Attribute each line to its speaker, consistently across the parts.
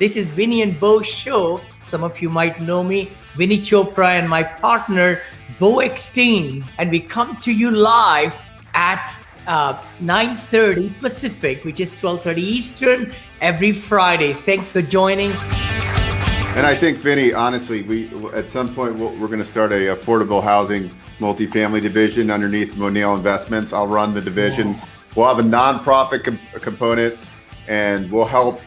Speaker 1: This is Vinney and Beau Show. Some of you might know me, Vinny Chopra, and my partner, Beau Eckstein. And we come to you live at 9:30 Pacific, which is 12:30 Eastern, every Friday. Thanks for joining.
Speaker 2: And I think, Vinny, honestly, we at some point we're going to start a affordable housing multifamily division underneath Monell Investments. I'll run the division. We'll have a nonprofit component, and we'll help.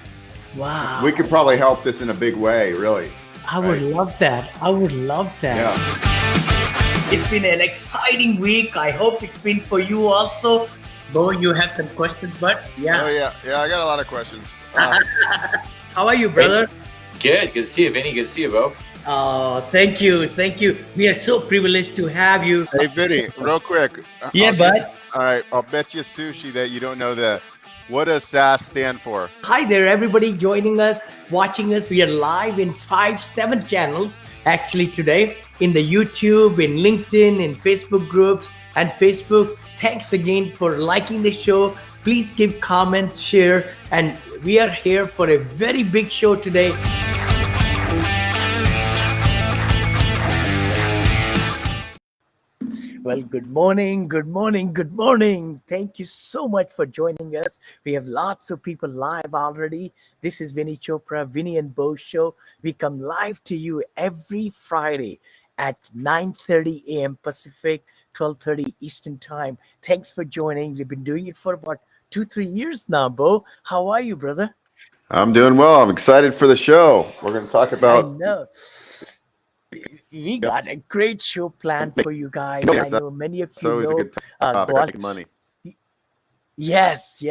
Speaker 1: Wow.
Speaker 2: We could probably help this in a big way, really.
Speaker 1: I would love that.
Speaker 2: Yeah.
Speaker 1: It's been an exciting week. I hope it's been for you also. Beau, you have some questions, but yeah.
Speaker 3: Oh, yeah. I got a lot of questions.
Speaker 1: How are you, brother?
Speaker 4: Good to see you, Vinny. Good to see you, Beau.
Speaker 1: Oh, thank you. We are so privileged to have you.
Speaker 3: Hey, Vinny, real quick.
Speaker 1: Yeah, bud.
Speaker 3: All right, I'll bet you sushi that you don't know what does SAS stand for?
Speaker 1: Hi there, everybody joining us, watching us. We are live in 7 channels actually today, in the YouTube, in LinkedIn, in Facebook groups and Facebook. Thanks again for liking the show. Please give comments, share, and we are here for a very big show today. Well, good morning. Thank you so much for joining us. We have lots of people live already. This is Vinny Chopra, Vinney and Beau Show. We come live to you every Friday at 9:30 a.m. Pacific, 12:30 Eastern Time. Thanks for joining. We've been doing it for about 2-3 years now, Beau. How are you, brother?
Speaker 2: I'm doing well. I'm excited for the show. We're going to talk about.
Speaker 1: I know. We got a great show planned for you guys. I know many of you know.
Speaker 2: A good topic, money.
Speaker 1: Yes,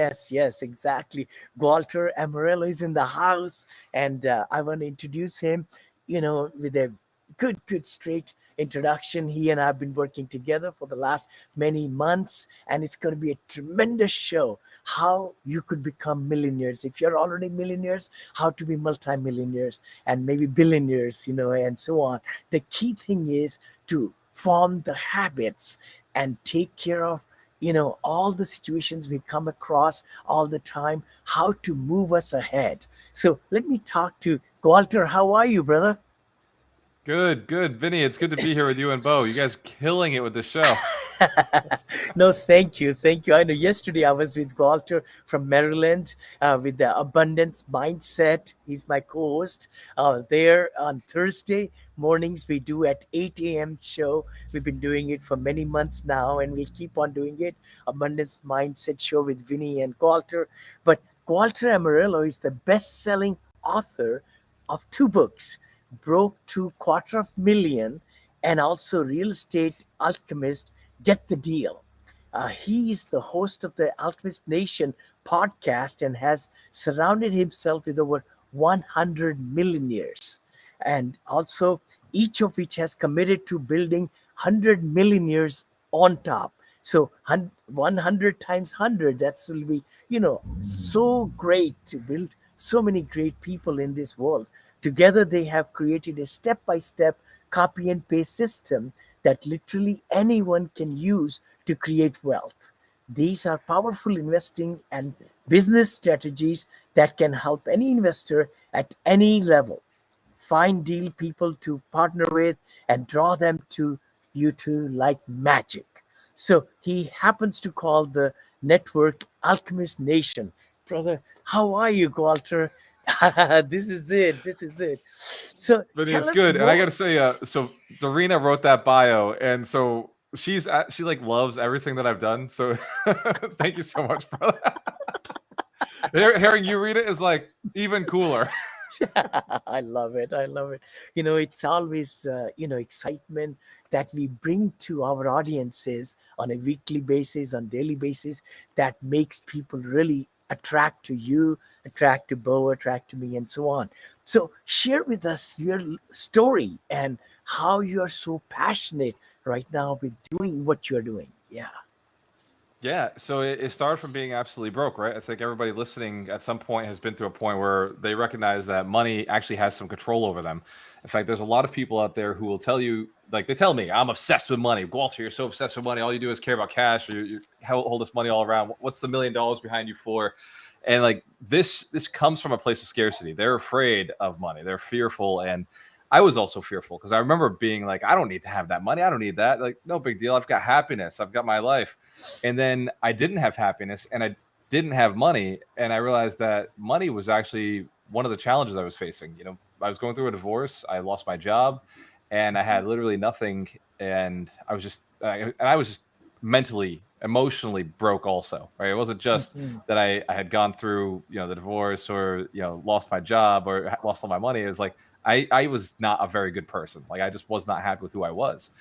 Speaker 1: exactly. Gualter Amarelo is in the house, and I want to introduce him, with a good straight introduction. He and I have been working together for the last many months, and it's going to be a tremendous show. How you could become millionaires. If you're already millionaires, how to be multimillionaires and maybe billionaires, and so on. The key thing is to form the habits and take care of, all the situations we come across all the time, how to move us ahead. So let me talk to Gualter. How are you, brother?
Speaker 5: Good. Vinny, it's good to be here with you and Beau. You guys killing it with the show.
Speaker 1: No, thank you. I know yesterday I was with Gualter from Maryland with the Abundance Mindset. He's my co-host there on Thursday mornings. We do at 8 a.m. show. We've been doing it for many months now, and we'll keep on doing it. Abundance Mindset show with Vinny and Gualter. But Gualter Amarelo is the best-selling author of 2 books, Broke to $250,000, and also Real Estate Alchemist, Get the Deal. He is the host of the Alchemist Nation Podcast and has surrounded himself with over 100 millionaires, and also each of which has committed to building 100 millionaires on top. So 100 times 100, that's will be, so great to build so many great people in this world. Together, they have created a step-by-step copy and paste system that literally anyone can use to create wealth. These are powerful investing and business strategies that can help any investor at any level find deal people to partner with and draw them to you two like magic. So he happens to call the network Alchemist Nation. Brother, how are you, Gualter? This is it. So
Speaker 5: Vinny, it's good. And I got to say, so Dorina wrote that bio, and so she loves everything that I've done. So thank you so much, brother. Hearing you read it is like even cooler.
Speaker 1: I love it. It's always, excitement that we bring to our audiences on a weekly basis, on daily basis, that makes people really attract to you, attract to Beau, attract to me, and so on. So share with us your story and how you are so passionate right now with doing what you're doing.
Speaker 5: Yeah, so it started from being absolutely broke, right? I think everybody listening at some point has been through a point where they recognize that money actually has some control over them. In fact, there's a lot of people out there who will tell you, like they tell me, I'm obsessed with money. Gualter, you're so obsessed with money. All you do is care about cash. Or you hold this money all around. What's the $1 million behind you for? And like this comes from a place of scarcity. They're afraid of money. They're fearful. And I was also fearful because I remember being like, I don't need to have that money. I don't need that. Like, no big deal. I've got happiness. I've got my life. And then I didn't have happiness and I didn't have money. And I realized that money was actually one of the challenges I was facing. You know, I was going through a divorce. I lost my job and I had literally nothing. And I was just mentally, emotionally broke also, right? It wasn't just that I had gone through, you know, the divorce or, you know, lost my job or lost all my money. It was like, I was not a very good person. Like I just was not happy with who I was.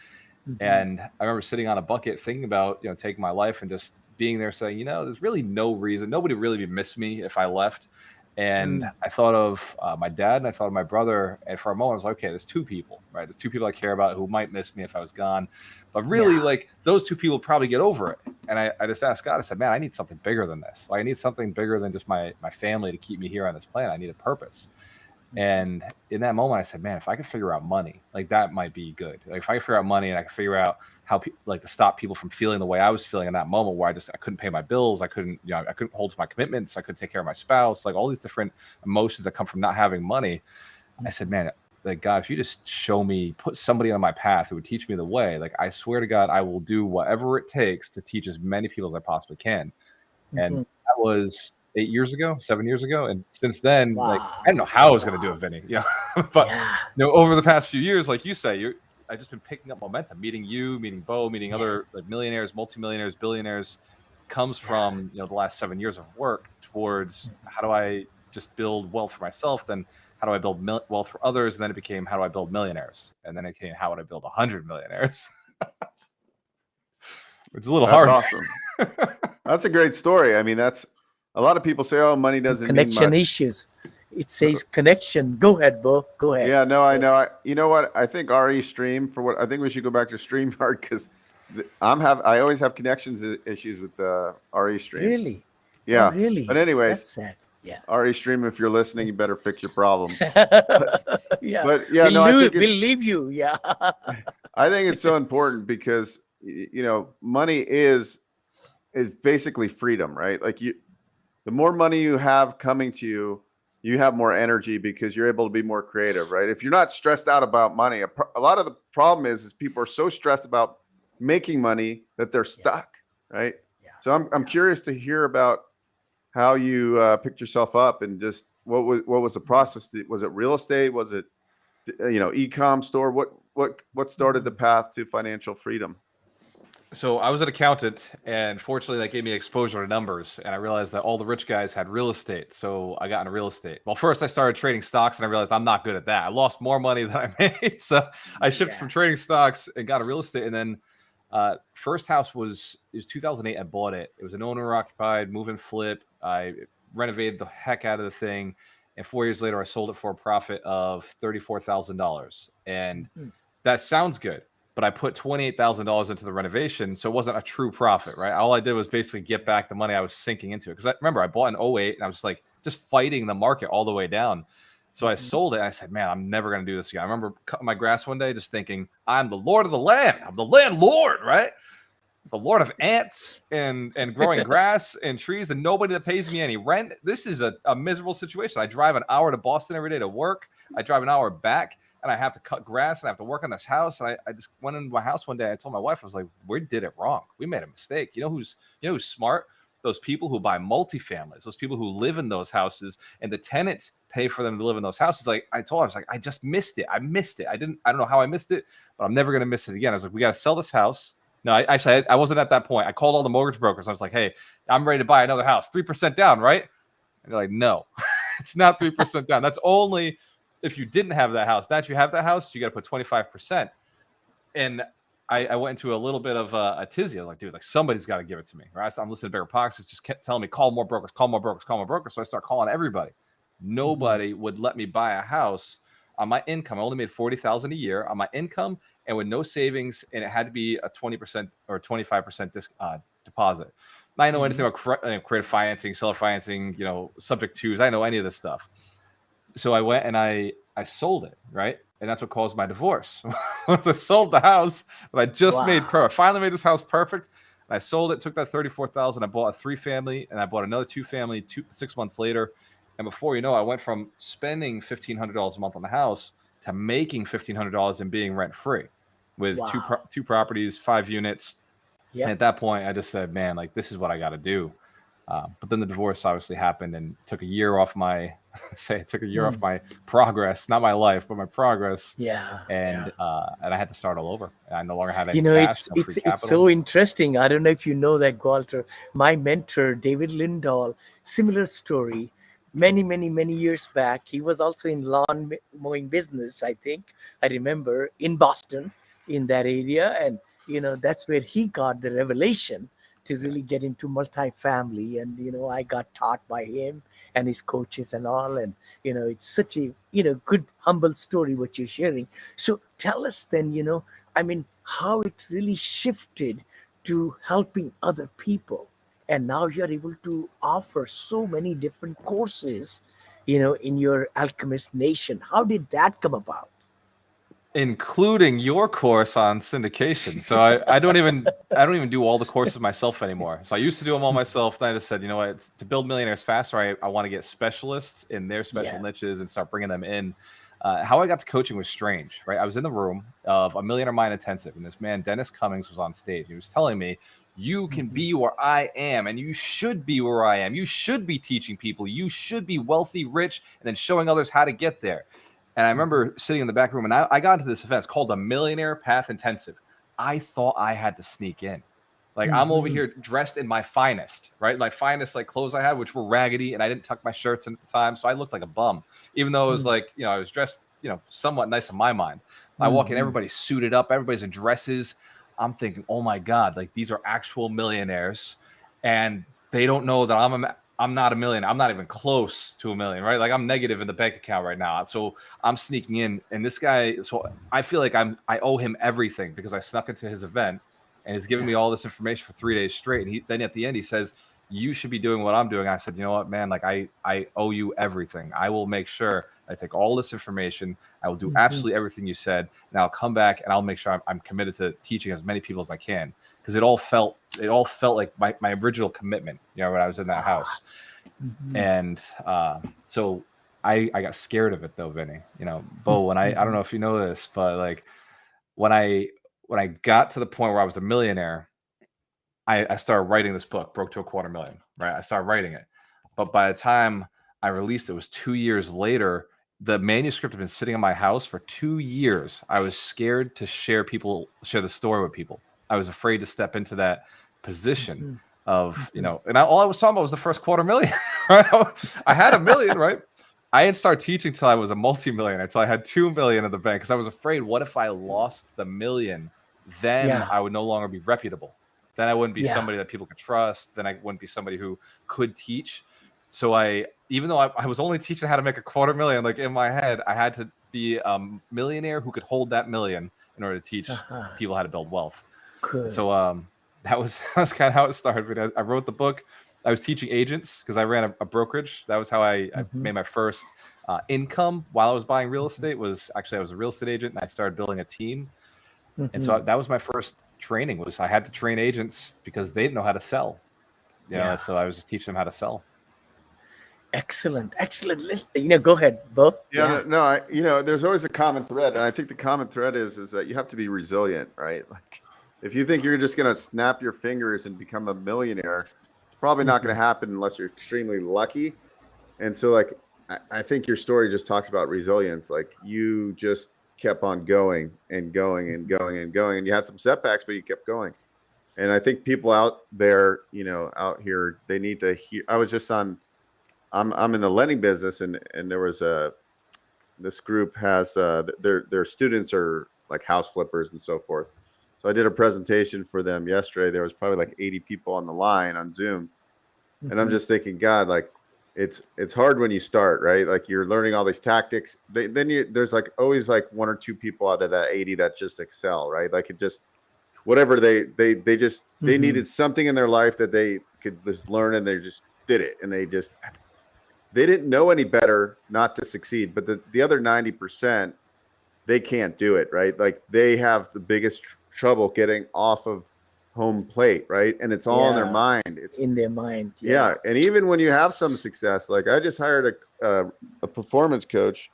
Speaker 5: And I remember sitting on a bucket thinking about, you know, taking my life and just being there saying, you know, there's really no reason. Nobody really would miss me if I left. And I thought of my dad and I thought of my brother. And for a moment, I was like, okay, there's two people, right? There's two people I care about who might miss me if I was gone. But really, like those two people probably get over it. And I just asked God, I said, man, I need something bigger than this. Like I need something bigger than just my family to keep me here on this planet. I need a purpose. And in that moment, I said, man, if I could figure out money, like that might be good. Like if I could figure out money and I could figure out how like to stop people from feeling the way I was feeling in that moment where I couldn't pay my bills. I couldn't hold to my commitments. I couldn't take care of my spouse, like all these different emotions that come from not having money. I said, man, like God, if you just show me, put somebody on my path who would teach me the way, like I swear to God, I will do whatever it takes to teach as many people as I possibly can. And that was 7 years ago. And since then, like, I don't know how I was going to do it, Vinny, you know, but you know, over the past few years, like you say, I've just been picking up momentum, meeting you, meeting Beau, meeting other like millionaires, multimillionaires, billionaires comes from, you know, the last 7 years of work towards how do I just build wealth for myself? Then how do I build wealth for others? And then it became, how do I build millionaires? And then it came, how would I build 100 millionaires? It's a little hard.
Speaker 2: Awesome. That's a great story. I mean, a lot of people say, "Oh, money doesn't
Speaker 1: connection
Speaker 2: mean much."
Speaker 1: issues. It says connection. Go ahead, Beau. Go ahead.
Speaker 2: Yeah, no, I know. You know what? I think RE Stream I think we should go back to StreamYard because I always have connections issues with RE Stream.
Speaker 1: Really?
Speaker 2: Yeah.
Speaker 1: Oh, really?
Speaker 2: But anyway,
Speaker 1: that's sad. Yeah.
Speaker 2: RE Stream, if you're listening, you better fix your problem.
Speaker 1: Yeah.
Speaker 2: But yeah, we'll
Speaker 1: leave you. Yeah.
Speaker 2: I think it's so important because you know, money is basically freedom, right? Like the more money you have coming to you, you have more energy because you're able to be more creative, right? If you're not stressed out about money, a lot of the problem is people are so stressed about making money that they're stuck, right? Yeah. So I'm curious to hear about how you picked yourself up and just what was the process? Was it real estate? Was it, you know, e-com store? What started the path to financial freedom?
Speaker 5: So I was an accountant, and fortunately that gave me exposure to numbers, and I realized that all the rich guys had real estate. So I got into real estate. Well, first I started trading stocks, and I realized I'm not good at that. I lost more money than I made. So I shifted from trading stocks and got into real estate. And then first house was 2008. I bought it. It was an owner occupied, move and flip. I renovated the heck out of the thing. And 4 years later, I sold it for a profit of $34,000. And that sounds good. But I put $28,000 into the renovation, so it wasn't a true profit, right? All I did was basically get back the money I was sinking into it. Because I remember I bought in 2008, and I was like just fighting the market all the way down. So I sold it, and I said, man, I'm never going to do this again. I remember cutting my grass one day just thinking, I'm the lord of the land. I'm the landlord, right? The lord of ants and growing grass and trees and nobody that pays me any rent. This is a miserable situation. I drive an hour to Boston every day to work. I drive an hour back. And I have to cut grass and I have to work on this house. And I just went into my house one day. I told my wife, I was like, we did it wrong. We made a mistake. You know who's smart? Those people who buy multifamilies, those people who live in those houses and the tenants pay for them to live in those houses. Like I told her, I was like, I just missed it. I missed it. I don't know how I missed it, but I'm never going to miss it again. I was like, we got to sell this house. No, I wasn't at that point. I called all the mortgage brokers. I was like, hey, I'm ready to buy another house. 3% down, right? And they're like, no, it's not 3% down. That's only if you didn't have that house. Now that you have that house, you got to put 25%. And I went into a little bit of a tizzy. I was like, dude, like somebody's got to give it to me, right? So I'm listening to Bigger Pockets. It just kept telling me, call more brokers, call more brokers, call more brokers. So I start calling everybody. Nobody would let me buy a house on my income. I only made $40,000 a year on my income and with no savings. And it had to be a 20% or 25% deposit. I know anything about creative financing, seller financing, you know, subject twos. I know any of this stuff. So I went and I sold it, right? And that's what caused my divorce. I sold the house that I just made perfect. I finally made this house perfect. And I sold it, took that 34,000. I bought a 3-family, and I bought another 2-family 6 months later. And before you know, I went from spending $1,500 a month on the house to making $1,500 and being rent free with two properties, 5 units.
Speaker 1: Yeah.
Speaker 5: And at that point, I just said, man, like, this is what I got to do. But then the divorce obviously happened and took a year off my off my progress, not my life, but my progress.
Speaker 1: Yeah.
Speaker 5: And I had to start all over. I no longer had any
Speaker 1: You know,
Speaker 5: cash, no free
Speaker 1: it's
Speaker 5: capital.
Speaker 1: so interesting. I don't know if you know that, Gualter. My mentor, David Lindahl, similar story. Many years back, he was also in lawn mowing business. I think I remember in Boston, in that area, and you know that's where he got the revelation to really get into multifamily. And you know, I got taught by him and his coaches and all. And you know, it's such a good humble story what you're sharing. So tell us then, I mean, how it really shifted to helping other people. And now you're able to offer so many different courses, in your Alchemist Nation. How did that come about?
Speaker 5: Including your course on syndication. So I don't even do all the courses myself anymore. So I used to do them all myself. Then I just said, you know what, to build millionaires faster, I want to get specialists in their special niches and start bringing them in. How I got to coaching was strange, right? I was in the room of a Millionaire Mind Intensive, and this man, Dennis Cummings, was on stage. He was telling me, you can be where I am, and you should be where I am. You should be teaching people. You should be wealthy, rich, and then showing others how to get there. And I remember sitting in the back room, and I got into this event. It's called the Millionaire Path Intensive. I thought I had to sneak in. Like, I'm over here dressed in my finest, right? My finest, like, clothes I had, which were raggedy, and I didn't tuck my shirts in at the time, so I looked like a bum. Even though it was like, I was dressed, somewhat nice in my mind. I walk in, everybody's suited up, everybody's in dresses. I'm thinking, oh my God, like, these are actual millionaires, and they don't know that I'm not a million. I'm not even close to a million, right? Like, I'm negative in the bank account right now. So I'm sneaking in, and this guy, so I feel like I owe him everything because I snuck into his event, and he's giving me all this information for 3 days straight. And then at the end, he says, you should be doing what I'm doing. I said, you know what, man, like, I owe you everything. I will make sure I take all this information. I will do absolutely everything you said. And I'll come back and I'll make sure I'm committed to teaching as many people as I can. Because it all felt like my original commitment, when I was in that house. And so I got scared of it though, Vinny. Beau, when I don't know if you know this, but like when I got to the point where I was a millionaire, I started writing this book, Broke to $250,000, right? I started writing it. But by the time I released it was 2 years later. The manuscript had been sitting in my house for 2 years. I was scared to share the story with people. I was afraid to step into that position of, and all I was talking about was the first $250,000. Right? I had $1 million, right? I didn't start teaching till I was a multimillionaire, till I had $2 million in the bank, because I was afraid, what if I lost the $1 million? Then I would no longer be reputable. Then I wouldn't be somebody that people could trust. Then I wouldn't be somebody who could teach. So even though I was only teaching how to make $250,000, like in my head, I had to be a millionaire who could hold that $1 million in order to teach people how to build wealth. Good. So that was kind of how it started. But I wrote the book. I was teaching agents because I ran a brokerage. That was how I made my first income while I was buying real estate. I was a real estate agent, and I started building a team. And so that was my first training. I had to train agents because they didn't know how to sell. So I was just teaching them how to sell. Excellent.
Speaker 1: Go ahead, Beau.
Speaker 2: There's always a common thread, and I think the common thread is that you have to be resilient, right? Like, if you think you're just going to snap your fingers and become a millionaire, it's probably not going to happen unless you're extremely lucky. And so, like, I think your story just talks about resilience. Like, you just kept on going and going and going and going, and you had some setbacks, but you kept going. And I think people out there, out here, they need to hear. I was just on. I'm in the lending business, and there was this group has their students are like house flippers and so forth. So I did a presentation for them yesterday. There was probably like 80 people on the line on Zoom, and I'm just thinking, God, like it's hard when you start, right? Like, you're learning all these tactics. There's like always like 1 or 2 people out of that 80 that just excel, right? Like, it just whatever they needed something in their life that they could just learn, and they just did it, and they didn't know any better not to succeed. But the other 90%, they can't do it, right? Like, they have the biggest trouble getting off of home plate, right? And it's all in their mind. It's
Speaker 1: in their mind.
Speaker 2: yeah. And even when you have some success, like I just hired a performance coach,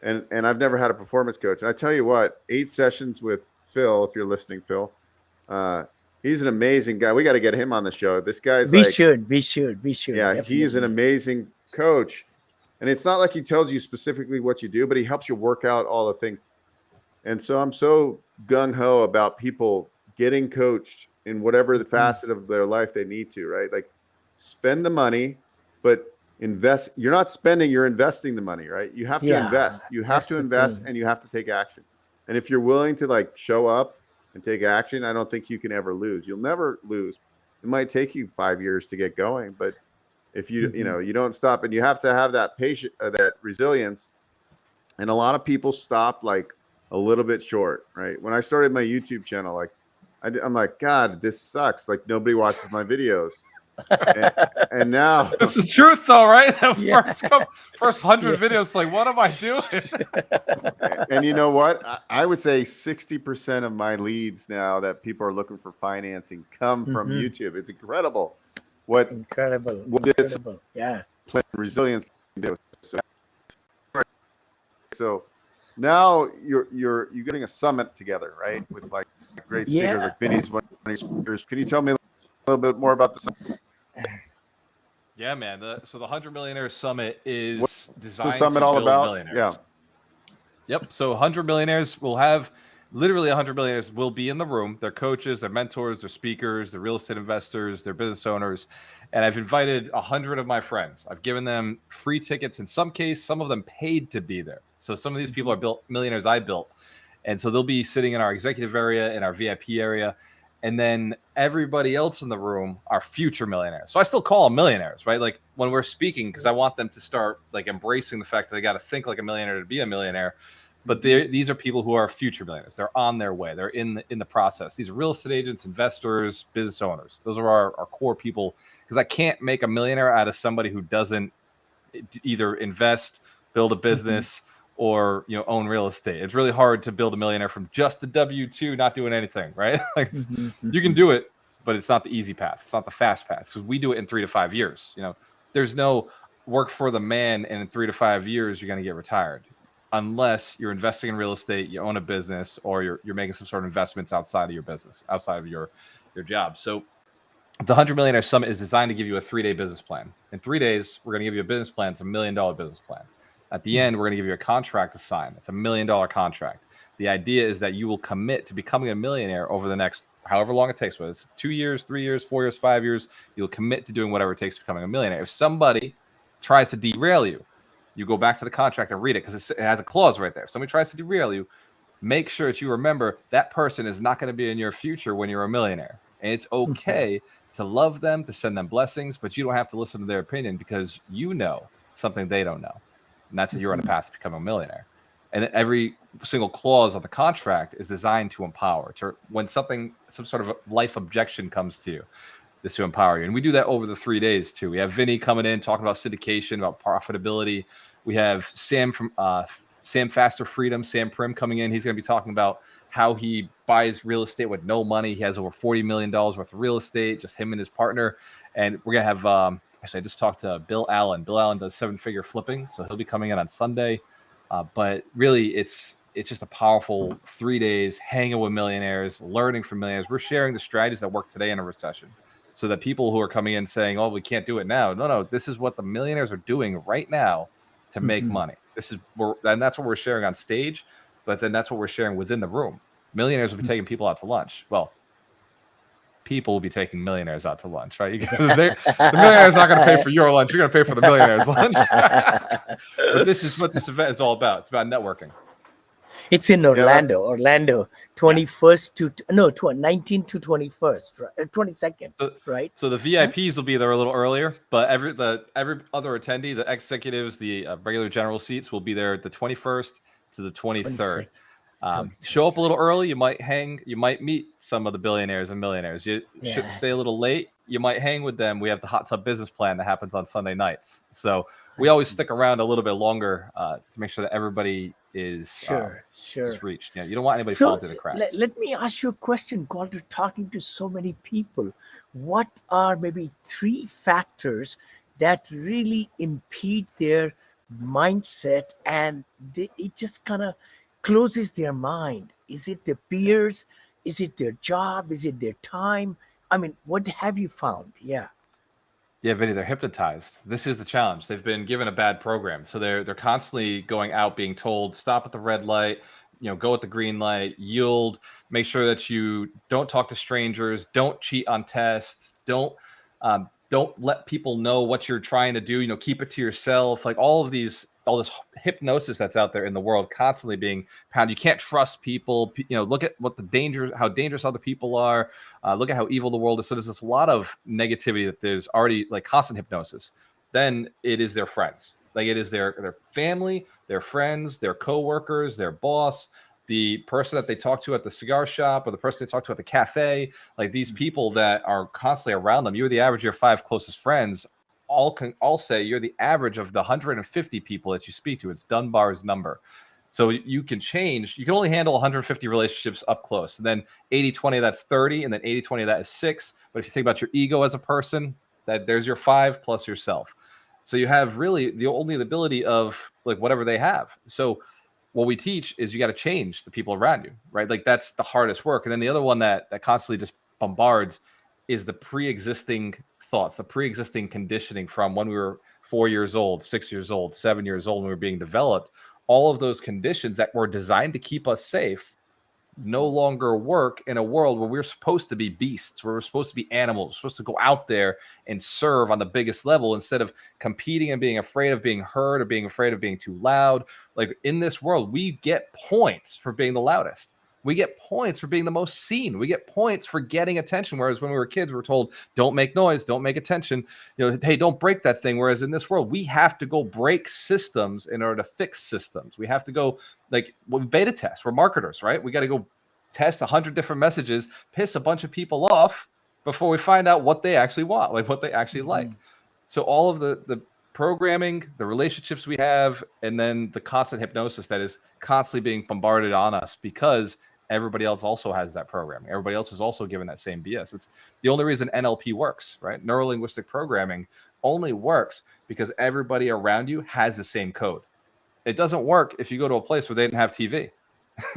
Speaker 2: and I've never had a performance coach. And I tell you what, 8 sessions with Phil, if you're listening, Phil, he's an amazing guy. We got to get him on the show. This guy's
Speaker 1: We
Speaker 2: like,
Speaker 1: should.
Speaker 2: yeah,
Speaker 1: Definitely.
Speaker 2: he's an amazing coach. And it's not like he tells you specifically what you do, but he helps you work out all the things. And so I'm so gung-ho about people getting coached in whatever the facet of their life they need to, right? Like spend the money, but invest. You're not spending, you're investing the money, right? You have to invest. You have to invest and you have to take action. And if you're willing to like show up and take action, I don't think you can ever lose. You'll never lose. It might take you 5 years to get going, but if you, you don't stop, and you have to have that patience, that resilience. And a lot of people stop like a little bit short, right? When I started my YouTube channel, like I'm like, God, this sucks. Like nobody watches my videos. and now
Speaker 5: it's the truth though, right? The first 100 videos, like, what am I doing?
Speaker 2: And you know what? I would say 60% of my leads now that people are looking for financing come from YouTube. It's incredible. What this resilience can do. So now you're getting a summit together, right? With like great speakers like Vinny's one of these speakers. Can you tell me a little bit more about the summit?
Speaker 5: Yeah, man. So the 100 Millionaires Summit is
Speaker 2: What's
Speaker 5: designed
Speaker 2: the summit
Speaker 5: to
Speaker 2: all
Speaker 5: build
Speaker 2: about?
Speaker 5: millionaires.
Speaker 2: Yeah.
Speaker 5: Yep. So 100 millionaires will have literally 100 millionaires will be in the room. They're coaches, they're mentors, they're speakers, they're real estate investors, they're business owners. And I've invited 100 of my friends. I've given them free tickets. In some case, some of them paid to be there. So some of these people are millionaires I built. And so they'll be sitting in our executive area, in our VIP area. And then everybody else in the room are future millionaires. So I still call them millionaires, right? Like when we're speaking, because I want them to start like embracing the fact that they got to think like a millionaire to be a millionaire. But these are people who are future millionaires. They're on their way. They're in the process. These are real estate agents, investors, business owners. Those are our core people, because I can't make a millionaire out of somebody who doesn't either invest, build a business, or own real estate. It's really hard to build a millionaire from just the W-2, not doing anything, right? Like you can do it, but it's not the easy path. It's not the fast path. So we do it in 3 to 5 years. There's no work for the man, and in 3 to 5 years you're going to get retired, unless you're investing in real estate, you own a business, or you're making some sort of investments outside of your business, outside of your job. So the 100 Millionaire Summit is designed to give you a 3-day business plan. In 3 days, we're going to give you a business plan. It's $1 million business plan. At the end, we're going to give you a contract to sign. It's $1 million contract. The idea is that you will commit to becoming a millionaire over the next however long it takes, whether it's 2 years, 3 years, 4 years, 5 years. You'll commit to doing whatever it takes to becoming a millionaire. If somebody tries to derail you, you go back to the contract and read it, because it has a clause right there. If somebody tries to derail you, make sure that you remember that person is not going to be in your future when you're a millionaire. And it's okay to love them, to send them blessings, but you don't have to listen to their opinion, because you know something they don't know. And that's that you're on a path to become a millionaire. And every single clause of the contract is designed to empower. When some sort of life objection comes to you, this to empower you. And we do that over the 3 days too. We have Vinny coming in, talking about syndication, about profitability. We have Sam from Sam Faster Freedom, Sam Prim, coming in. He's going to be talking about how he buys real estate with no money. He has over $40 million worth of real estate, just him and his partner. And we're going to have, actually, I just talked to Bill Allen. Bill Allen does 7-figure flipping, so he'll be coming in on Sunday. But really, it's just a powerful 3 days hanging with millionaires, learning from millionaires. We're sharing the strategies that work today in a recession, so that people who are coming in saying, "Oh, we can't do it now," no, this is what the millionaires are doing right now to make money. And that's what we're sharing on stage, but then that's what we're sharing within the room. Millionaires will be taking people out to lunch. Well, people will be taking millionaires out to lunch, right? The millionaire's not going to pay for your lunch. You're going to pay for the millionaire's lunch. But this is what this event is all about. It's about networking.
Speaker 1: It's in Orlando, 21st to 19th to 21st, right? 22nd, right?
Speaker 5: So the VIPs will be there a little earlier, but every other attendee, the executives, the regular general seats, will be there the 21st to the 23rd. Show up a little early. You might meet some of the billionaires and millionaires. You should stay a little late. You might hang with them. We have the hot tub business plan that happens on Sunday nights. So we always stick around a little bit longer to make sure that everybody is reached. Yeah, you don't want anybody falling through the cracks.
Speaker 1: Let me ask you a question, Gualter. Talking to so many people, what are maybe 3 factors that really impede their mindset and it just kind of closes their mind? Is it their peers? Is it their job? Is it their time? I mean, what have you found? Yeah.
Speaker 5: Yeah, Vinny, they're hypnotized. This is the challenge. They've been given a bad program. So they're constantly going out being told, stop at the red light, go at the green light, yield, make sure that you don't talk to strangers, don't cheat on tests, don't let people know what you're trying to do, keep it to yourself. Like all this hypnosis that's out there in the world constantly being pounded. You can't trust people. Look at how dangerous other people are. Look at how evil the world is. So there's this lot of negativity that there's already like constant hypnosis. Then it is their friends. Like it is their family, their friends, their coworkers, their boss, the person that they talk to at the cigar shop or the person they talk to at the cafe. Like these people that are constantly around them. You're the average of your 5 closest friends. All say you're the average of the 150 people that you speak to. It's Dunbar's number. So you can change. You can only handle 150 relationships up close. And then 80-20, that's 30. And then 80-20, that is 6. But if you think about your ego as a person, there's your 5 plus yourself. So you have really the ability of like whatever they have. So what we teach is you got to change the people around you, right? Like that's the hardest work. And then the other one that constantly just bombards is the pre-existing thoughts, the pre-existing conditioning from when we were 4 years old, 6 years old, 7 years old, when we were being developed. All of those conditions that were designed to keep us safe no longer work in a world where we're supposed to be beasts, where we're supposed to be animals, we're supposed to go out there and serve on the biggest level instead of competing and being afraid of being heard or being afraid of being too loud. Like in this world, we get points for being the loudest. We get points for being the most seen. We get points for getting attention. Whereas when we were kids, we were told, don't make noise, don't make attention. Hey, don't break that thing. Whereas in this world, we have to go break systems in order to fix systems. We have to go we beta test. We're marketers, right? We got to go test 100 different messages, piss a bunch of people off before we find out what they actually want, like what they actually like. So all of the programming, the relationships we have, and then the constant hypnosis that is constantly being bombarded on us because everybody else also has that programming. Everybody else is also given that same BS. It's the only reason NLP works, right? Neuro-linguistic programming only works because everybody around you has the same code. It doesn't work if you go to a place where they didn't have TV. It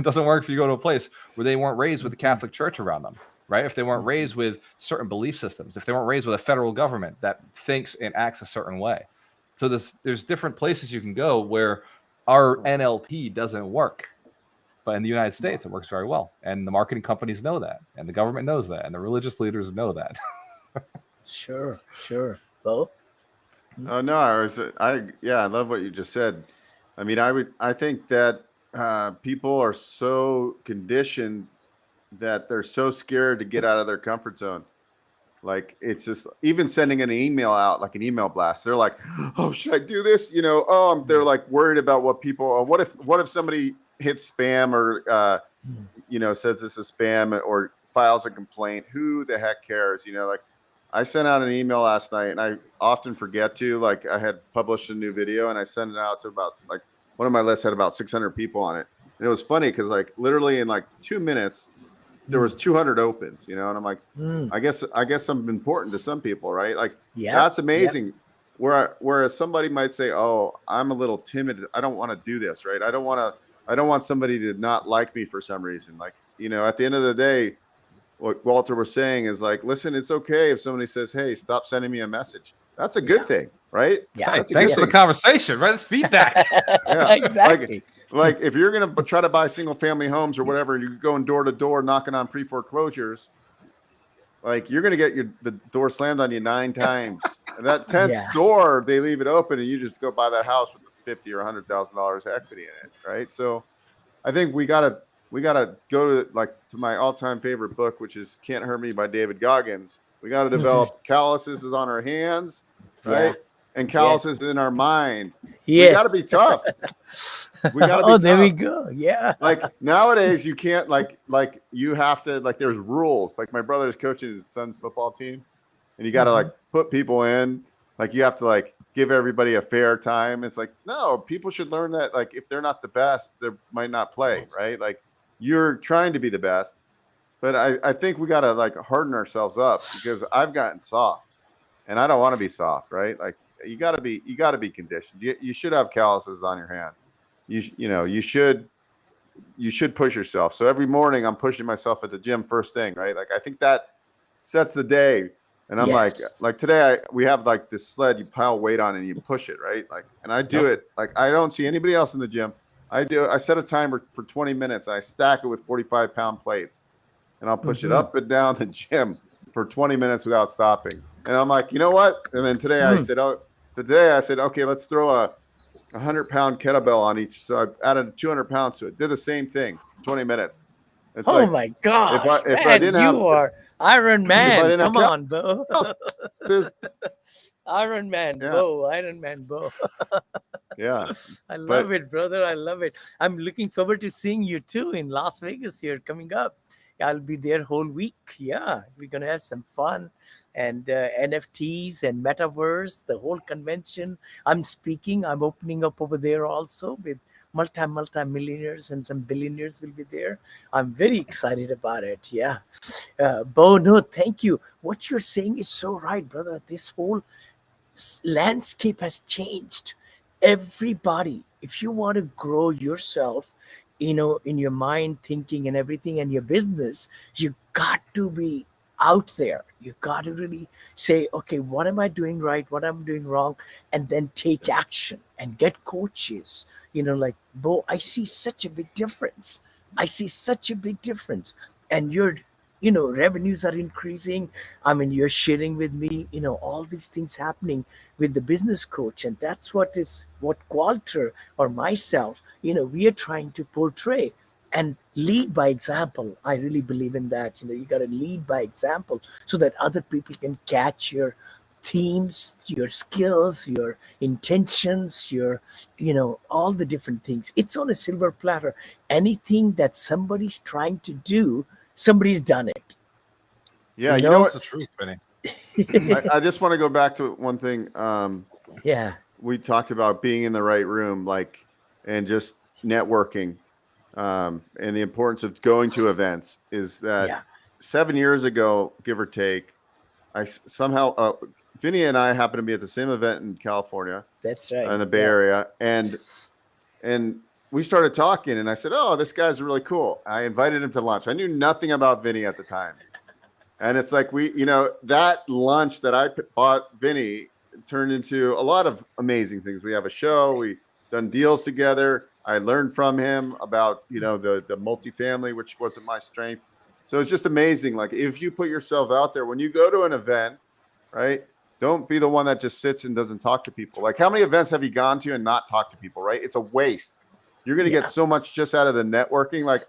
Speaker 5: doesn't work if you go to a place where they weren't raised with the Catholic Church around them, right? If they weren't raised with certain belief systems, if they weren't raised with a federal government that thinks and acts a certain way. So there's different places you can go where our NLP doesn't work. But in the United States, it works very well. And the marketing companies know that. And the government knows that. And the religious leaders know that.
Speaker 1: Sure. Beau?
Speaker 2: No, I love what you just said. I mean, I think that people are so conditioned that they're so scared to get out of their comfort zone. Like it's just even sending an email out, like an email blast. They're like, "Oh, should I do this?" They're like worried about what people. What if somebody hits spam or says this is spam or files a complaint? Who the heck cares? Like I sent out an email last night, and I often forget to. Like I had published a new video, and I sent it out to about like one of my lists had about 600 people on it, and it was funny because like literally in like 2 minutes. There was 200 opens, and I'm like, I guess I'm important to some people, right? Like, that's amazing. Yep. Whereas somebody might say, oh, I'm a little timid. I don't want to do this, right? I don't want somebody to not like me for some reason. Like, at the end of the day, what Gualter was saying is like, listen, it's okay if somebody says, hey, stop sending me a message. That's a good thing, right?
Speaker 5: Yeah. Hey, thanks for the conversation, right? It's feedback.
Speaker 1: Yeah, exactly.
Speaker 2: Like if you're going to try to buy single family homes or whatever, you're going door to door, knocking on pre-foreclosures, like you're going to get the door slammed on you 9 times. And that 10th door, they leave it open and you just go buy that house with $50,000 or $100,000 equity in it. Right. So I think we got to go to my all-time favorite book, which is Can't Hurt Me by David Goggins. We got to develop calluses on our hands, right? Yeah. And calluses in our mind. Yes. We got to be tough. We got to be tough.
Speaker 1: There we go. Yeah.
Speaker 2: Like nowadays you can't like you have to there's rules. Like my brother's coaching his son's football team and you got to put people in, you have to give everybody a fair time. It's like, no, people should learn that, like, if they're not the best, they might not play, right? Like, you're trying to be the best, but I think we got to like harden ourselves up, because I've gotten soft and I don't want to be soft, right? Like, you got to be conditioned. You should have calluses on your hand. You should push yourself. So every morning I'm pushing myself at the gym first thing, right? Like, I think that sets the day. And I'm
Speaker 1: Yes.
Speaker 2: like today we have like this sled you pile weight on and you push it, right? Like, and I do it. Like, I don't see anybody else in the gym. I set a timer for 20 minutes. I stack it with 45-pound plates, and I'll push it
Speaker 1: Mhm.
Speaker 2: up and down the gym for 20 minutes without stopping. And I'm like, you know what? And then today I said, okay, let's throw a 100-pound kettlebell on each. So I added 200 pounds to it. Did the same thing for 20 minutes. It's
Speaker 1: Oh
Speaker 2: like,
Speaker 1: my gosh,
Speaker 2: if I
Speaker 1: man,
Speaker 2: didn't
Speaker 1: you
Speaker 2: have
Speaker 1: are Iron
Speaker 2: if I
Speaker 1: Man.
Speaker 2: didn't have
Speaker 1: Come on, Bo.
Speaker 2: calluses,
Speaker 1: Iron Man,
Speaker 2: yeah,
Speaker 1: Bo. Iron Man, Bo.
Speaker 2: yeah.
Speaker 1: I love
Speaker 2: But
Speaker 1: it, brother. I love it. I'm looking forward to seeing you too in Las Vegas here coming up. I'll be there whole week. Yeah, we're gonna have some fun, and NFTs and metaverse, the whole convention. I'm speaking. I'm opening up over there also with multi millionaires, and some billionaires will be there. I'm very excited about it. Yeah, Bo. No, thank you. What you're saying is so right, brother. This whole landscape has changed. Everybody, if you want to grow yourself, in your mind, thinking, and everything, and your business, you got to be out there. You got to really say, okay, what am I doing right, what am I doing wrong, and then take action and get coaches. Like, Bo, I see such a big difference. I see such a big difference. And revenues are increasing. I mean, you're sharing with me, all these things happening with the business coach. And that's what Gualter or myself, we are trying to portray and lead by example. I really believe in that. You got to lead by example so that other people can catch your themes, your skills, your intentions, all the different things. It's on a silver platter. Anything that somebody's trying to do, somebody's done it.
Speaker 2: yeah,
Speaker 1: You
Speaker 2: you know
Speaker 1: know?
Speaker 5: That's
Speaker 2: what?
Speaker 5: the truth, Vinny.
Speaker 2: I just want to go back to one thing.
Speaker 1: Yeah.
Speaker 2: We talked about being in the right room, like, and just networking, and the importance of going to events. Is that
Speaker 1: Yeah.
Speaker 2: 7 years ago, give or take, somehow Vinny and I happened to be at the same event in California,
Speaker 1: That's right.
Speaker 2: in the Bay
Speaker 1: Yeah.
Speaker 2: Area, and we started talking, and I said, "Oh, this guy's really cool." I invited him to lunch. I knew nothing about Vinny at the time, and it's like that lunch that I bought Vinny turned into a lot of amazing things. We have a show. We done deals together. I learned from him about the multifamily, which wasn't my strength. So it's just amazing. Like, if you put yourself out there when you go to an event, right? Don't be the one that just sits and doesn't talk to people. Like, how many events have you gone to and not talked to people, right? It's a waste. You're going to get
Speaker 1: Yeah.
Speaker 2: so much just out of the networking. Like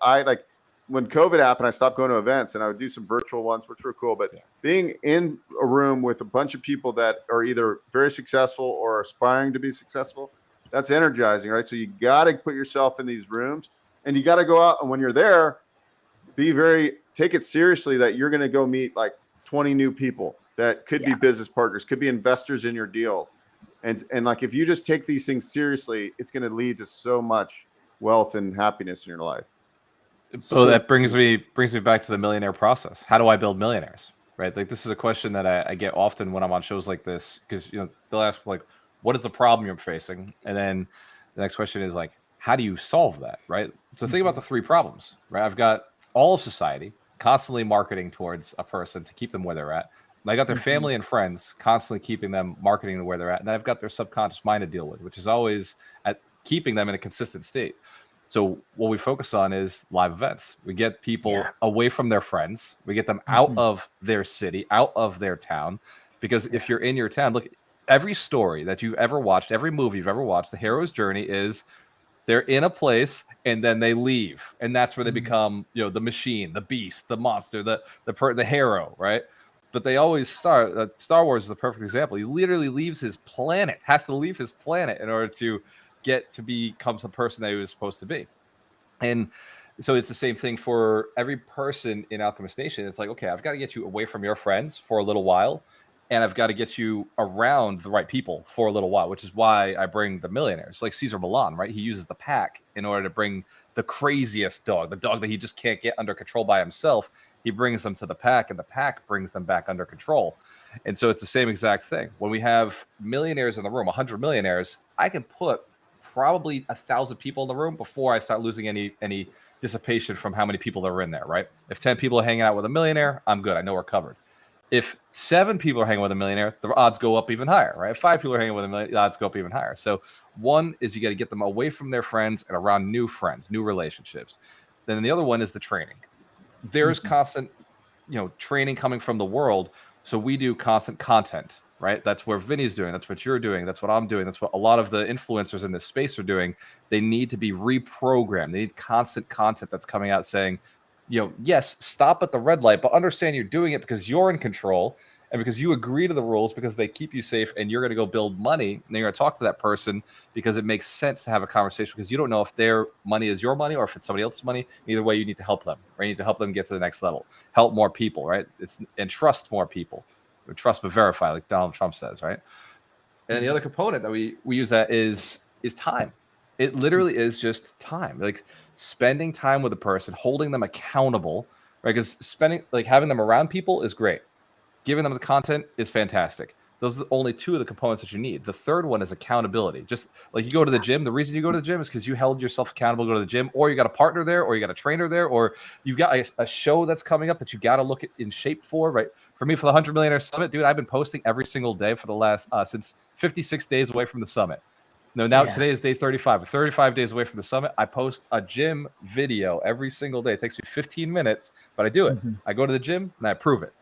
Speaker 2: when COVID happened, I stopped going to events and I would do some virtual ones, which were cool. But being in a room with a bunch of people that are either very successful or aspiring to be successful, that's energizing, right? So you got to put yourself in these rooms, and you got to go out. And when you're there, take it seriously that you're going to go meet like 20 new people that could be
Speaker 1: Yeah.
Speaker 2: business partners, could be investors in your deals. And like, if you just take these things seriously, it's going to lead to so much wealth and happiness in your life.
Speaker 5: So that brings
Speaker 1: true.
Speaker 5: me back to the millionaire process. How do I build millionaires? Right? Like, this is a question that I get often when I'm on shows like this, because they'll ask, like, what is the problem you're facing? And then the next question is like, how do you solve that? Right? So think about the three problems, right? I've got all of society constantly marketing towards a person to keep them where they're at. And I got their family and friends constantly keeping them marketing to where they're at. And then I've got their subconscious mind to deal with, which is always at keeping them in a consistent state. So what we focus on is live events. We get people
Speaker 1: Yeah.
Speaker 5: away from their friends. We get them out of their city, out of their town. Because if you're in your town, look, every story that you've ever watched, every movie you've ever watched, the hero's journey is they're in a place and then they leave. And that's where they become, the machine, the beast, the monster, the hero, right? But they always start. Star Wars is the perfect example. He literally leaves his planet, has to leave his planet in order to get to become the person that he was supposed to be. And so it's the same thing for every person in Alchemist Nation. It's like, okay, I've got to get you away from your friends for a little while. and I've got to get you around the right people for a little while, which is why I bring the millionaires, like Cesar Millan, right? He uses the pack in order to bring the craziest dog, the dog that he just can't get under control by himself. He brings them to the pack, and the pack brings them back under control. And so it's the same exact thing. When we have millionaires in the room, 100 millionaires, I can put probably 1,000 people in the room before I start losing any dissipation from how many people are in there, right? If 10 people are hanging out with a millionaire, I'm good. I know we're covered. If 7 people are hanging with a millionaire, the odds go up even higher, right? If 5 people are hanging with a millionaire, the odds go up even higher. So one is you got to get them away from their friends and around new friends, new relationships. Then the other one is the training. There's constant, training coming from the world. So we do constant content, right? That's where Vinny's doing. That's what you're doing. That's what I'm doing. That's what a lot of the influencers in this space are doing. They need to be reprogrammed. They need constant content that's coming out saying, yes, stop at the red light, but understand you're doing it because you're in control and because you agree to the rules, because they keep you safe, and you're going to go build money. And you're going to talk to that person because it makes sense to have a conversation, because you don't know if their money is your money or if it's somebody else's money. Either way, you need to help them, right? You need to help them get to the next level, help more people, right? And trust more people. Trust but verify, like Donald Trump says, right? And the other component that we use that is time. It literally is just time, like spending time with a person, holding them accountable, right? Because having them around people is great. Giving them the content is fantastic. Those are the only 2 of the components that you need. The third one is accountability. Just like you go to the gym, the reason you go to the gym is because you held yourself accountable to go to the gym, or you got a partner there, or you got a trainer there, or you've got a show that's coming up that you got to look in shape for, right? For me, for the 100 Millionaire Summit, dude, I've been posting every single day for the last, since 56 days away from the summit. Today is day 35. 35 days away from the summit, I post a gym video every single day. It takes me 15 minutes, but I do it. I go to the gym and I prove it.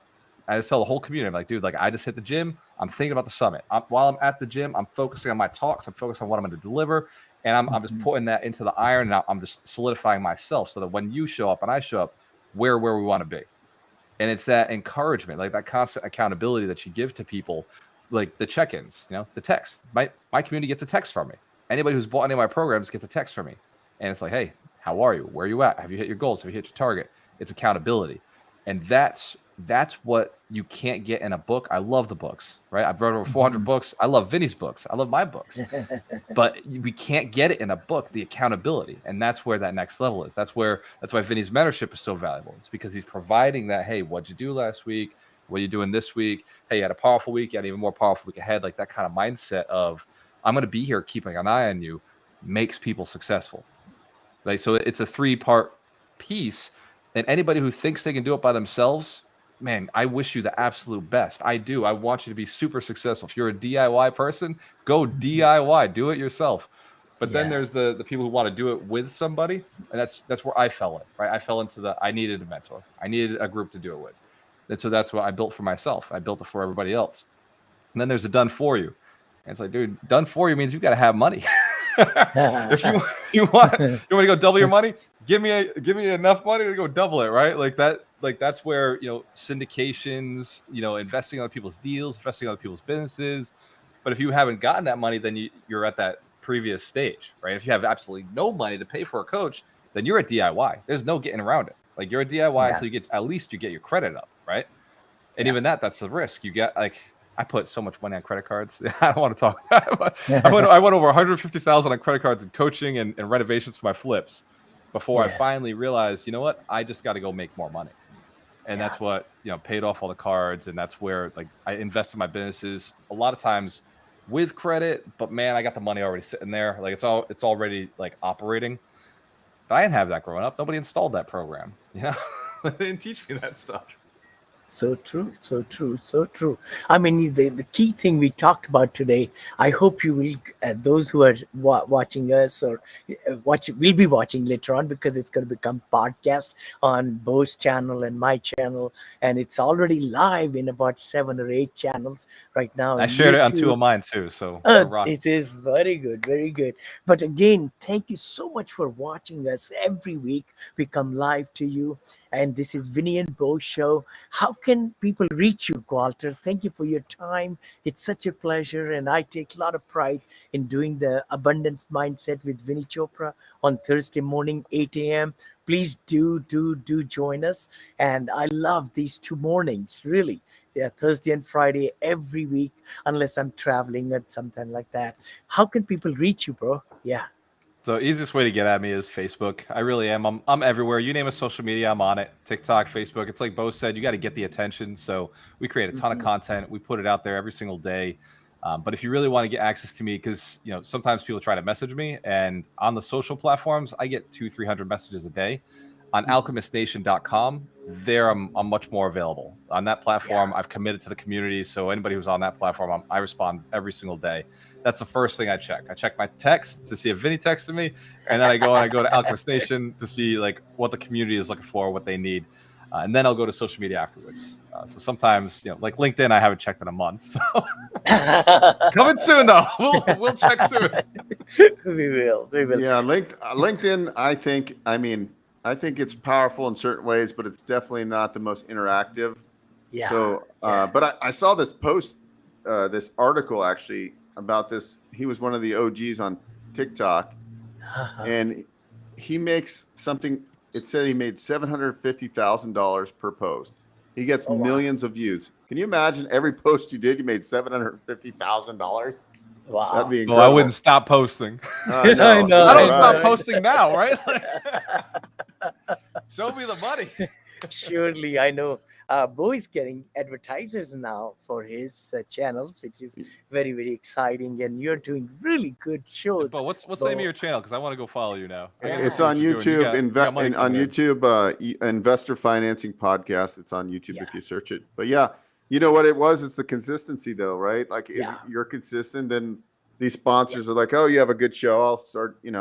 Speaker 5: I just tell the whole community, I'm like, dude, I just hit the gym. I'm thinking about the summit. While I'm at the gym, I'm focusing on my talks. I'm focusing on what I'm going to deliver. And I'm just putting that into the iron, and I'm just solidifying myself so that when you show up and I show up, we're where we want to be. And it's that encouragement, like that constant accountability that you give to people, like the check-ins, the text. My community gets a text from me. Anybody who's bought any of my programs gets a text from me. And it's like, hey, how are you? Where are you at? Have you hit your goals? Have you hit your target? It's accountability. And that's what you can't get in a book. I love the books, right? I've read over 400 books. I love Vinny's books. I love my books. But we can't get it in a book, the accountability. And that's where that next level is. That's why Vinny's mentorship is so valuable. It's because he's providing that, hey, what'd you do last week? What are you doing this week? Hey, you had a powerful week. You had an even more powerful week ahead. Like that kind of mindset of, I'm going to be here keeping an eye on you, makes people successful. Right? So it's a 3-part piece. And anybody who thinks they can do it by themselves, man, I wish you the absolute best. I do. I want you to be super successful. If you're a DIY person, go DIY. Do it yourself. But then there's the people who want to do it with somebody, and that's where I fell in. Right? I fell into I needed a mentor. I needed a group to do it with. And so that's what I built for myself. I built it for everybody else. And then there's the done for you. And it's like, dude, done for you means you got to have money. If you want to go double your money, give me enough money to go double it, right? Like that's where syndications, investing in other people's deals, investing in other people's businesses. But if you haven't gotten that money, then you're at that previous stage, right? If you have absolutely no money to pay for a coach, then you're at DIY. There's no getting around it. Like you're a DIY until you get your credit up, right? And even that's the risk. You get I put so much money on credit cards. I don't want to talk. I went over 150,000 on credit cards and coaching and renovations for my flips before I finally realized, you know what? I just got to go make more money. And that's what, paid off all the cards. And that's where I invest in my businesses a lot of times with credit, but man, I got the money already sitting there. Like it's already operating. But I didn't have that growing up. Nobody installed that program. They didn't teach me that stuff.
Speaker 1: So true, so true, so true. I mean, the key thing we talked about today, I hope you will, those who are watching us or will be watching later on, because it's going to become podcast on Beau's channel and my channel. And it's already live in about 7 or 8 channels right now.
Speaker 5: I shared it on 2 of mine too. So
Speaker 1: it is very good, very good. But again, thank you so much for watching us every week. We come live to you. And this is Vinney and Beau Show. How can people reach you, Gualter? Thank you for your time. It's such a pleasure. And I take a lot of pride in doing the Abundance Mindset with Vinny Chopra on Thursday morning, 8 a.m. Please do join us. And I love these 2 mornings, really. Yeah, Thursday and Friday every week, unless I'm traveling at sometime like that. How can people reach you, bro? Yeah.
Speaker 5: So easiest way to get at me is Facebook. I really am. I'm everywhere. You name a social media, I'm on it. TikTok, Facebook. It's like Beau said, you got to get the attention. So we create a ton of content. We put it out there every single day. But if you really want to get access to me, because sometimes people try to message me, and on the social platforms, I get 200-300 messages a day. On alchemistnation.com, there I'm much more available. On that platform, I've committed to the community. So anybody who's on that platform, I respond every single day. That's the first thing I check. I check my texts to see if Vinney texted me, and then I go to Alchemist Nation to see like what the community is looking for, what they need, and then I'll go to social media afterwards. So sometimes, like LinkedIn, I haven't checked in a month. So coming soon though, we'll check soon.
Speaker 1: We will.
Speaker 2: Yeah, LinkedIn. I think it's powerful in certain ways, but it's definitely not the most interactive.
Speaker 1: Yeah.
Speaker 2: So, but I saw this post, this article actually about this. He was one of the OGs on TikTok, and he makes something. It said he made $750,000 per post. He gets millions of views. Can you imagine every post you did, you made $750,000?
Speaker 1: Wow.
Speaker 2: That'd be incredible.
Speaker 5: Well, I wouldn't stop posting.
Speaker 1: I know.
Speaker 5: I don't
Speaker 1: Right.
Speaker 5: stop posting now, right? Show me the money.
Speaker 1: Surely, I know. Beau is getting advertisers now for his channels, which is very, very exciting. And you're doing really good shows.
Speaker 5: But what's the name of your channel? Because I want to go follow you now.
Speaker 2: It's on YouTube. On YouTube, Investor Financing Podcast. It's on YouTube if you search it. But yeah, you know what it was? It's the consistency, though, right? Like if you're consistent, then these sponsors are like, "Oh, you have a good show. I'll start." It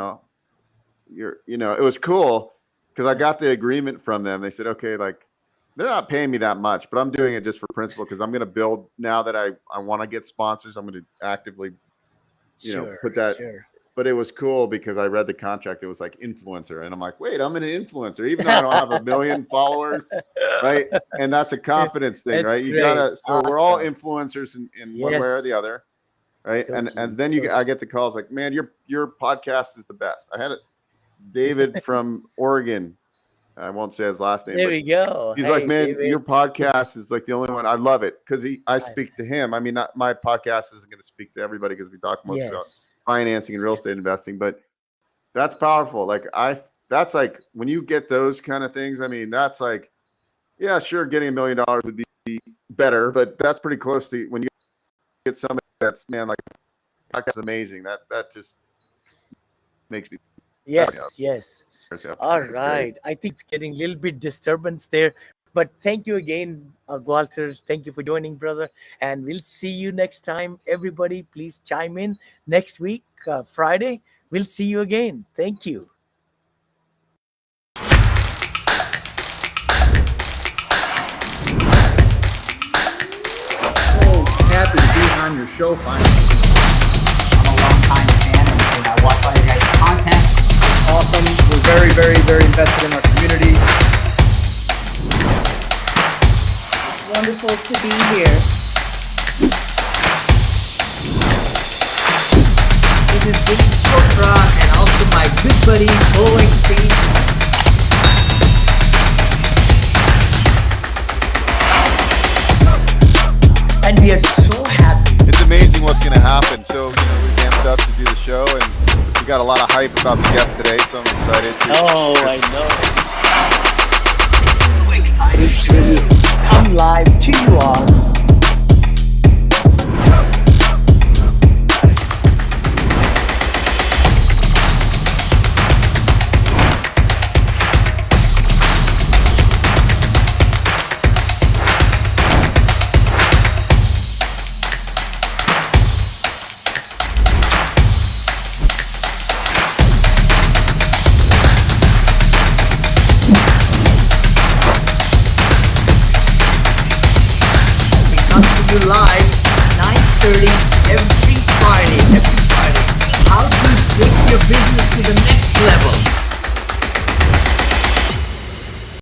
Speaker 2: was cool because I got the agreement from them. They said, "Okay, like they're not paying me that much, but I'm doing it just for principle because I'm going to build now that I want to get sponsors. I'm going to actively, put that." Sure. But it was cool because I read the contract. It was like influencer. And I'm like, wait, I'm an influencer, even though I don't have 1 million followers. Right. And that's a confidence thing, right? You gotta, so we're all influencers in one way or the other. Right. And then I get the calls like, man, your podcast is the best. I had David from Oregon. I won't say his last name.
Speaker 1: There we go.
Speaker 2: He's like, man, David, your podcast is like the only one. I love it because I speak to him. I mean, my podcast isn't going to speak to everybody because we talk mostly about financing and real estate investing, but that's powerful. Like that's like when you get those kind of things. I mean, that's like, yeah, sure, getting $1 million would be better, but that's pretty close to when you get somebody that's like that's amazing. That just makes me.
Speaker 1: Yes. All right. I think it's getting a little bit disturbance there. But thank you again, Gualter. Thank you for joining, brother. And we'll see you next time. Everybody, please chime in next week, Friday. We'll see you again. Thank you.
Speaker 6: So happy to be on your show finally.
Speaker 7: I'm a long-time fan and I watch all your guys' content.
Speaker 6: Awesome. We're very, very, very invested in our community.
Speaker 8: It's wonderful to be here.
Speaker 1: This is Vinney Chopra and also my good buddy, Beau Show. And we are so happy.
Speaker 3: It's amazing what's going to happen. So, we amped up to do the show, and we got a lot of hype about the guest today, so I'm excited.
Speaker 1: I know. So excited to come live to you all. You live 9:30 every Friday. How to take your business to the next